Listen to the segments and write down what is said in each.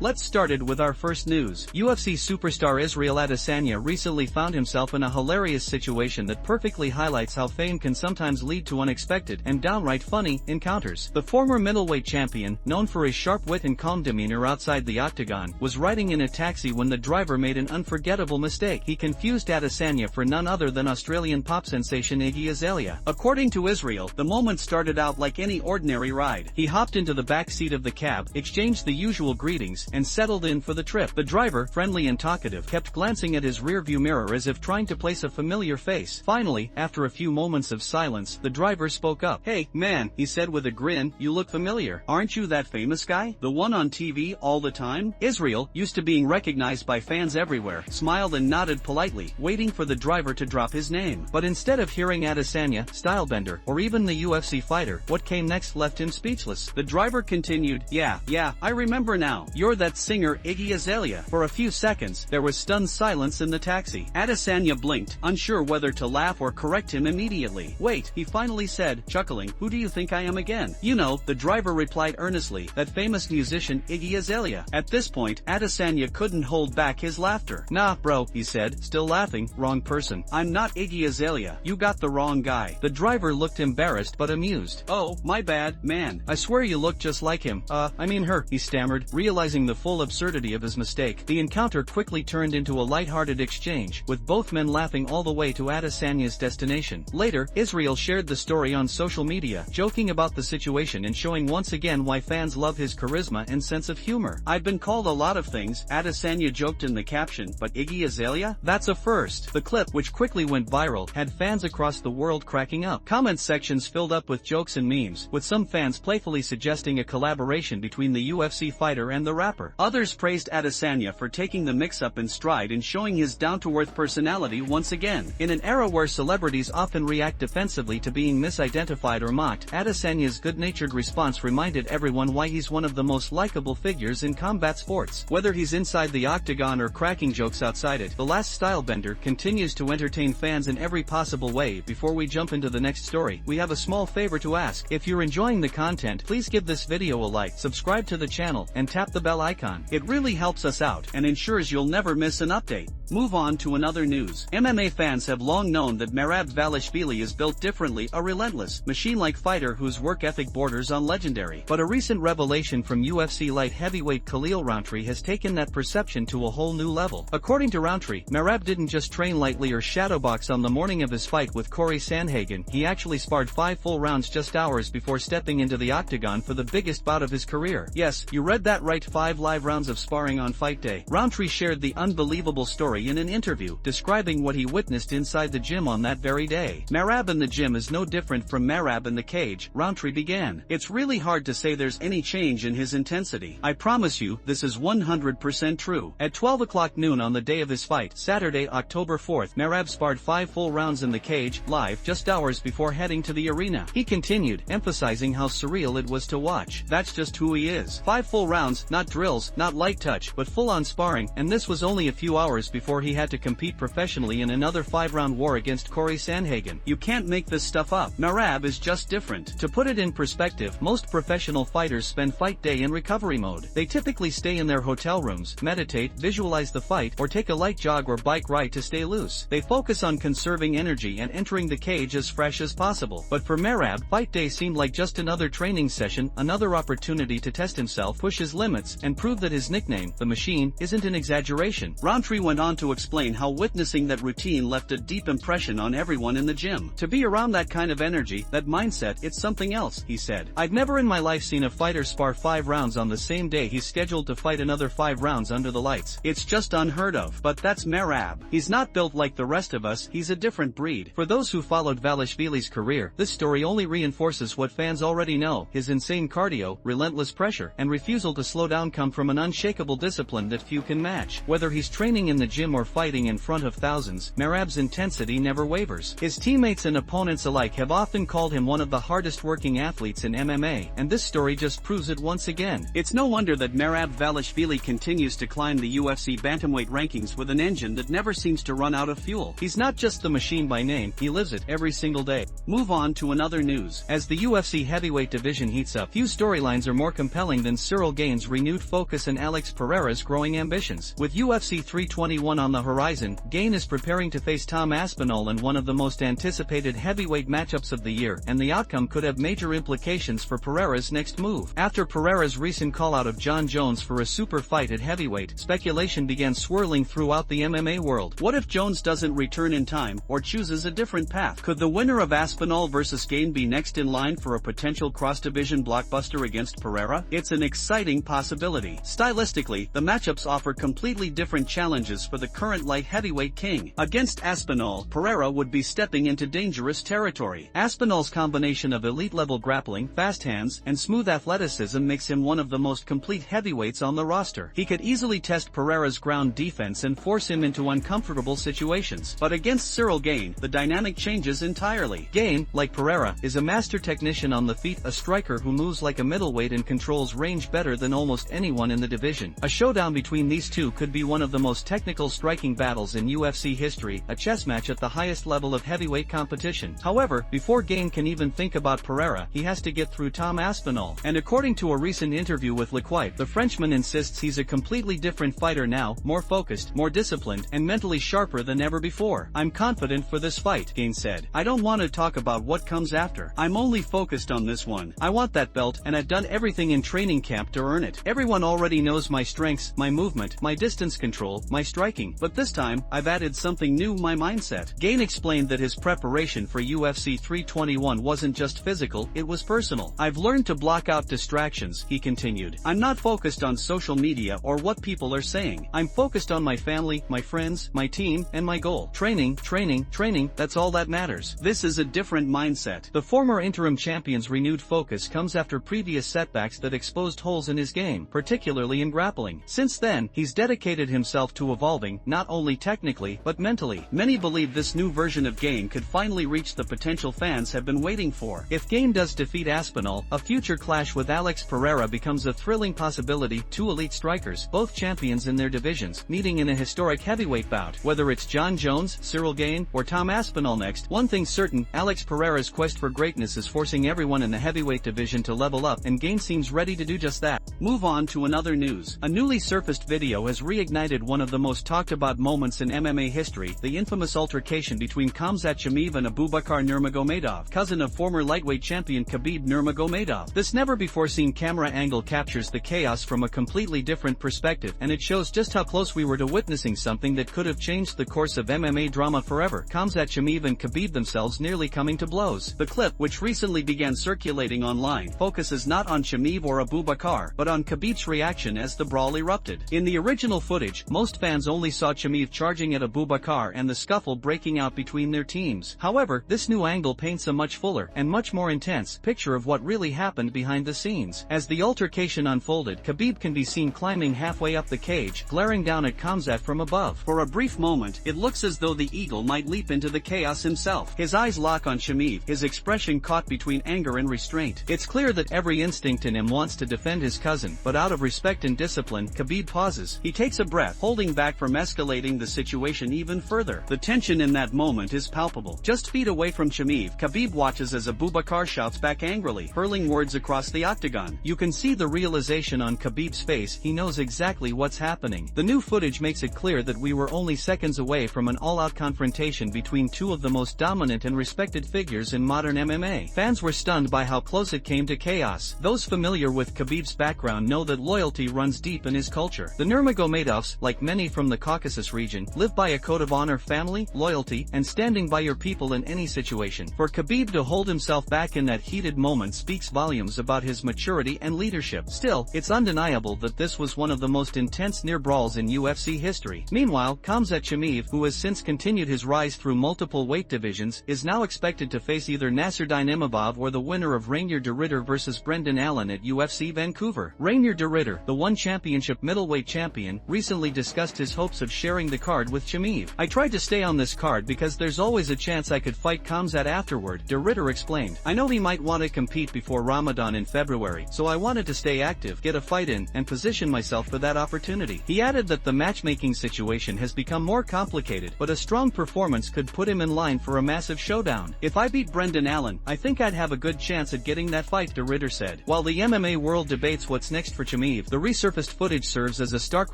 Let's start it with our first news. UFC superstar Israel Adesanya recently found himself in a hilarious situation that perfectly highlights how fame can sometimes lead to unexpected and downright funny encounters. The former middleweight champion, known for his sharp wit and calm demeanor outside the octagon, was riding in a taxi when the driver made an unforgettable mistake. He confused Adesanya for none other than Australian pop sensation Iggy Azalea. According to Israel, the moment started out like any ordinary ride. He hopped into the back seat of the cab, exchanged the usual greetings, and settled in for the trip. The driver, friendly and talkative, kept glancing at his rearview mirror as if trying to place a familiar face. Finally, after a few moments of silence, the driver spoke up. "Hey, man," he said with a grin, "you look familiar. Aren't you that famous guy? The one on TV all the time?" Israel, used to being recognized by fans everywhere, smiled and nodded politely, waiting for the driver to drop his name. But instead of hearing Adesanya, Stylebender, or even the UFC fighter, what came next left him speechless. The driver continued, Yeah, I remember now. You're that singer Iggy Azalea." For a few seconds, there was stunned silence in the taxi. Adesanya blinked, unsure whether to laugh or correct him immediately. "Wait," he finally said, chuckling, "who do you think I am again?" "You know," the driver replied earnestly, "that famous musician Iggy Azalea." At this point, Adesanya couldn't hold back his laughter. "Nah, bro," he said, still laughing, "wrong person. I'm not Iggy Azalea. You got the wrong guy." The driver looked embarrassed but amused. "Oh, my bad, man. I swear you look just like him. I mean her," he stammered, realizing the full absurdity of his mistake. The encounter quickly turned into a light-hearted exchange, with both men laughing all the way to Adesanya's destination. Later, Israel shared the story on social media, joking about the situation and showing once again why fans love his charisma and sense of humor. "I've been called a lot of things," Adesanya joked in the caption, "but Iggy Azalea? That's a first." The clip, which quickly went viral, had fans across the world cracking up. Comment sections filled up with jokes and memes, with some fans playfully suggesting a collaboration between the UFC fighter and the rapper. Others praised Adesanya for taking the mix-up in stride and showing his down-to-earth personality once again. In an era where celebrities often react defensively to being misidentified or mocked, Adesanya's good-natured response reminded everyone why he's one of the most likable figures in combat sports. Whether he's inside the octagon or cracking jokes outside it, the last Stylebender continues to entertain fans in every possible way. Before we jump into the next story, we have a small favor to ask. If you're enjoying the content, please give this video a like, subscribe to the channel, and tap the bell icon. It really helps us out and ensures you'll never miss an update. Move on to another news. MMA fans have long known that Merab Dvalishvili is built differently, a relentless, machine-like fighter whose work ethic borders on legendary. But a recent revelation from UFC light heavyweight Khalil Rountree has taken that perception to a whole new level. According to Rountree, Merab didn't just train lightly or shadowbox on the morning of his fight with Corey Sandhagen. He actually sparred 5 full rounds just hours before stepping into the octagon for the biggest bout of his career. Yes, you read that right, 5 live rounds of sparring on fight day. Rountree shared the unbelievable story in an interview, describing what he witnessed inside the gym on that very day. "Merab in the gym is no different from Merab in the cage," Rountree began. "It's really hard to say there's any change in his intensity. I promise you, this is 100% true." At 12 o'clock noon on the day of his fight, Saturday, October 4th, Merab sparred 5 full rounds in the cage, live, just hours before heading to the arena. He continued, emphasizing how surreal it was to watch. "That's just who he is. 5 full rounds, not drills, not light touch, but full-on sparring, and this was only a few hours before he had to compete professionally in another 5-round war against Corey Sandhagen. You can't make this stuff up. Merab is just different." To put it in perspective, most professional fighters spend fight day in recovery mode. They typically stay in their hotel rooms, meditate, visualize the fight, or take a light jog or bike ride to stay loose. They focus on conserving energy and entering the cage as fresh as possible. But for Merab, fight day seemed like just another training session, another opportunity to test himself, push his limits, and prove that his nickname, the Machine, isn't an exaggeration. Rountree went on to explain how witnessing that routine left a deep impression on everyone in the gym. "To be around that kind of energy, that mindset, it's something else," he said. "I've never in my life seen a fighter spar 5 rounds on the same day he's scheduled to fight another 5 rounds under the lights. It's just unheard of. But that's Merab. He's not built like the rest of us, he's a different breed." For those who followed Dvalishvili's career, this story only reinforces what fans already know. His insane cardio, relentless pressure, and refusal to slow down come from an unshakable discipline that few can match. Whether he's training in the gym or fighting in front of thousands, Merab's intensity never wavers. His teammates and opponents alike have often called him one of the hardest working athletes in MMA, and this story just proves it once again. It's no wonder that Merab Dvalishvili continues to climb the UFC bantamweight rankings with an engine that never seems to run out of fuel. He's not just the Machine by name, he lives it every single day. Move on to another news. As the UFC heavyweight division heats up, few storylines are more compelling than Cyril Gane's renewed focus focus and Alex Pereira's growing ambitions. With UFC 321 on the horizon, Gane is preparing to face Tom Aspinall in one of the most anticipated heavyweight matchups of the year, and the outcome could have major implications for Pereira's next move. After Pereira's recent call-out of Jon Jones for a super fight at heavyweight, speculation began swirling throughout the MMA world. What if Jones doesn't return in time, or chooses a different path? Could the winner of Aspinall vs Gane be next in line for a potential cross-division blockbuster against Pereira? It's an exciting possibility. Stylistically, the matchups offer completely different challenges for the current light heavyweight king. Against Aspinall, Pereira would be stepping into dangerous territory. Aspinall's combination of elite-level grappling, fast hands, and smooth athleticism makes him one of the most complete heavyweights on the roster. He could easily test Pereira's ground defense and force him into uncomfortable situations. But against Cyril Gane, the dynamic changes entirely. Gane, like Pereira, is a master technician on the feet, a striker who moves like a middleweight and controls range better than almost anyone in the division. A showdown between these two could be one of the most technical striking battles in UFC history, a chess match at the highest level of heavyweight competition. However, before Gane can even think about Pereira, he has to get through Tom Aspinall. And according to a recent interview with Lequite, the Frenchman insists he's a completely different fighter now, more focused, more disciplined, and mentally sharper than ever before. "I'm confident for this fight," Gane said. "I don't want to talk about what comes after. I'm only focused on this one. I want that belt, and I've done everything in training camp to earn it. Everyone already knows my strengths, my movement, my distance control, my striking. But this time, I've added something new, my mindset." Gane explained that his preparation for UFC 321 wasn't just physical, it was personal. "I've learned to block out distractions," he continued. "I'm not focused on social media or what people are saying. I'm focused on my family, my friends, my team, and my goal. Training, training, training, that's all that matters." This is a different mindset. The former interim champion's renewed focus comes after previous setbacks that exposed holes in his game, particularly in grappling. Since then, he's dedicated himself to evolving, not only technically, but mentally. Many believe this new version of Gane could finally reach the potential fans have been waiting for. If Gane does defeat Aspinall, a future clash with Alex Pereira becomes a thrilling possibility. Two elite strikers, both champions in their divisions, meeting in a historic heavyweight bout. Whether it's Jon Jones, Cyril Gane, or Tom Aspinall next, one thing's certain, Alex Pereira's quest for greatness is forcing everyone in the heavyweight division to level up, and Gane seems ready to do just that. Move on to another news. A newly surfaced video has reignited one of the most talked about moments in MMA history, the infamous altercation between Khamzat Chimaev and Abubakar Nurmagomedov, cousin of former lightweight champion Khabib Nurmagomedov. This never-before-seen camera angle captures the chaos from a completely different perspective, and it shows just how close we were to witnessing something that could have changed the course of MMA drama forever. Khamzat Chimaev and Khabib themselves nearly coming to blows. The clip, which recently began circulating online, focuses not on Chimaev or Abubakar, but on Khabib's reaction as the brawl erupted. In the original footage, most fans only saw Chimaev charging at Abubakar and the scuffle breaking out between their teams. However, this new angle paints a much fuller, and much more intense, picture of what really happened behind the scenes. As the altercation unfolded, Khabib can be seen climbing halfway up the cage, glaring down at Khamzat from above. For a brief moment, it looks as though the eagle might leap into the chaos himself. His eyes lock on Chimaev, his expression caught between anger and restraint. It's clear that every instinct in him wants to defend his cousin, but out of respect and discipline, Khabib pauses. He takes a breath, holding back from escalating the situation even further. The tension in that moment is palpable. Just feet away from Chimaev, Khabib watches as Abubakar shouts back angrily, hurling words across the octagon. You can see the realization on Khabib's face. He knows exactly what's happening. The new footage makes it clear that we were only seconds away from an all-out confrontation between two of the most dominant and respected figures in modern MMA. Fans were stunned by how close it came to chaos. Those familiar with Khabib's background know that loyalty runs deep in his culture. The Nurmagomedovs, like many from the Caucasus region, live by a code of honor, family, loyalty, and standing by your people in any situation. For Khabib to hold himself back in that heated moment speaks volumes about his maturity and leadership. Still, it's undeniable that this was one of the most intense near brawls in UFC history. Meanwhile, Khamzat Chimaev, who has since continued his rise through multiple weight divisions, is now expected to face either Nasruddin Imavov or the winner of Rainier de Ridder vs Brendan Allen at UFC Vancouver. Rainier de Ridder, the one championship middleweight champion, recently discussed his hopes of sharing the card with Chimaev. "I tried to stay on this card because there's always a chance I could fight Khamzat afterward," de Ridder explained. "I know he might want to compete before Ramadan in February, so I wanted to stay active, get a fight in, and position myself for that opportunity." He added that the matchmaking situation has become more complicated, but a strong performance could put him in line for a massive showdown. "If I beat Brendan Allen, I think I'd have a good chance at getting that fight," de Ridder said. While the MMA world debates what's next for Chimaev. The resurfaced footage serves as a stark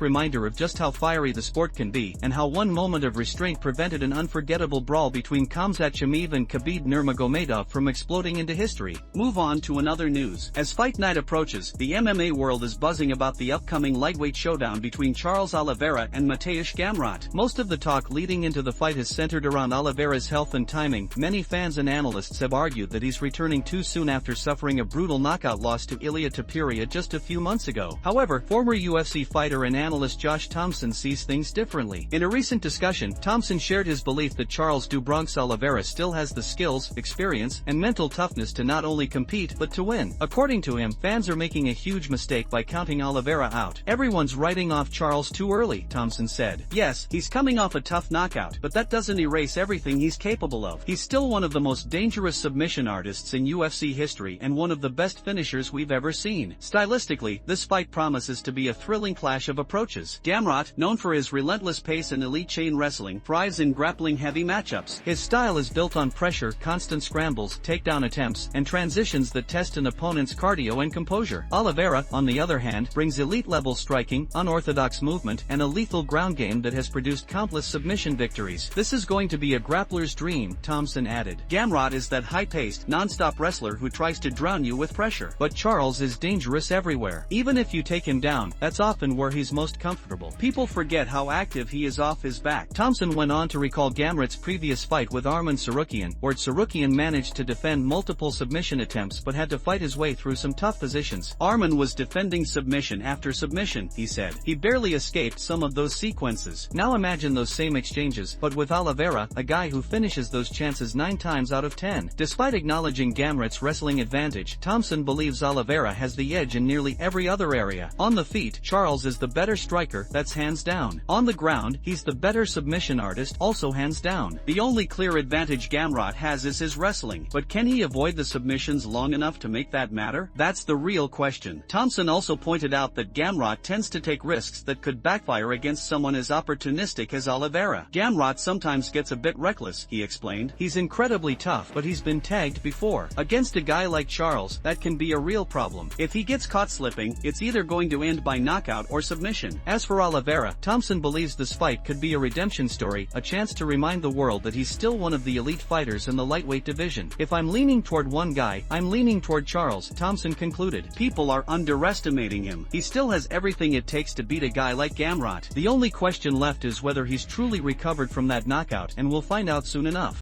reminder of just how fiery the sport can be, and how one moment of restraint prevented an unforgettable brawl between Khamzat Chimaev and Khabib Nurmagomedov from exploding into history. Move on to another news. As fight night approaches, the MMA world is buzzing about the upcoming lightweight showdown between Charles Oliveira and Mateusz Gamrot. Most of the talk leading into the fight is centered around Oliveira's health and timing. Many fans and analysts have argued that he's returning too soon after suffering a brutal knockout loss to Ilia Topuria just a few months ago. However, former UFC fighter and analyst Josh Thompson sees things differently. In a recent discussion, Thompson shared his belief that Charles "Do Bronx" Oliveira still has the skills, experience, and mental toughness to not only compete but to win. According to him, fans are making a huge mistake by counting Oliveira out. "Everyone's writing off Charles too early," Thompson said. "Yes, he's coming off a tough knockout, but that doesn't erase everything he's capable of. He's still one of the most dangerous submission artists in UFC history and one of the best finishers we've ever seen." Stylistically, this fight promises to be a thrilling clash of approaches. Gamrot, known for his relentless pace and elite chain wrestling, thrives in grappling-heavy matchups. His style is built on pressure, constant scrambles, takedown attempts, and transitions that test an opponent's cardio and composure. Oliveira, on the other hand, brings elite-level striking, unorthodox movement, and a lethal ground game that has produced countless submission victories. "This is going to be a grappler's dream," Thompson added. "Gamrot is that high-paced, non-stop wrestler who tries to drown you with pressure. But Charles is dangerous everywhere. Even if you take him down, that's often where he's most comfortable. People forget how active he is off his back." Thompson went on to recall Gamrot's previous fight with Arman Tsarukyan, where Tsarukyan managed to defend multiple submission attempts but had to fight his way through some tough positions. "Arman was defending submission after submission," he said. "He barely escaped some of those sequences." Now imagine those same exchanges, but with Oliveira, a guy who finishes those chances 9 times out of 10. Despite acknowledging Gamrot's wrestling advantage, Thompson believes Oliveira has the edge in nearly every other area. On the feet, Charles is the better striker, that's hands down. On the ground, he's the better submission artist, also hands down. The only clear advantage Gamrot has is his wrestling, but can he avoid the submissions long enough to make that matter? That's the real question. Thompson also pointed out that Gamrot tends to take risks that could backfire against someone as opportunistic as Oliveira. "Gamrot sometimes gets a bit reckless," he explained. "He's incredibly tough, but he's been tagged before. Against a guy like Charles, that can be a real problem. If he gets caught slipping, it's either going to end by knockout or submission." As for Oliveira, Thompson believes this fight could be a redemption story, a chance to remind the world that he's still one of the elite fighters in the lightweight division. "If I'm leaning toward one guy, I'm leaning toward Charles," Thompson concluded. "People are underestimating him. He still has everything it takes to beat a guy like Gamrot. The only question left is whether he's truly recovered from that knockout, and we'll find out soon enough."